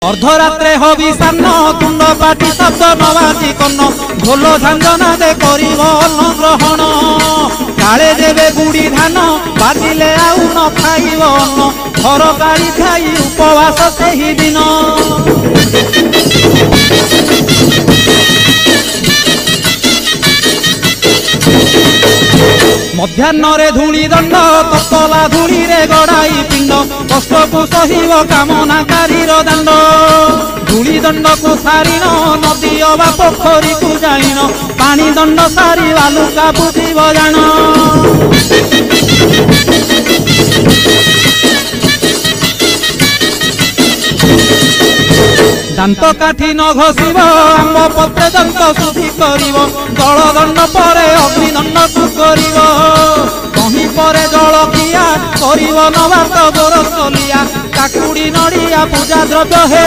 अर्धरात्रे हविषान्न तुंड पाटी शब्द नवाजी कन्न ढोल झांझना दे करिब अन्न ग्रहण काले देवे गुड़ी धान बाजिले आउ न खाइब अन्न घर गाड़ी खाई उपवास सेही दिन मध्याह्न धूली दंड तपला धूली रे गड़ाई पिंड कष्ट को सहिब कामनाकारी दांड धूली दंड को सारिन नदी अबा पोखरी को जाइन पानी दंड सारी बालुका बुझीब जान दांत काठी न घसीब आंब पत्रे दंत शुद्धि करिब जल दंड परे अग्निदंड को करिब कहीं परे जल किया करिब नवात गोरसलिया काकुड़ी नड़िया पूजा द्रव्य हे।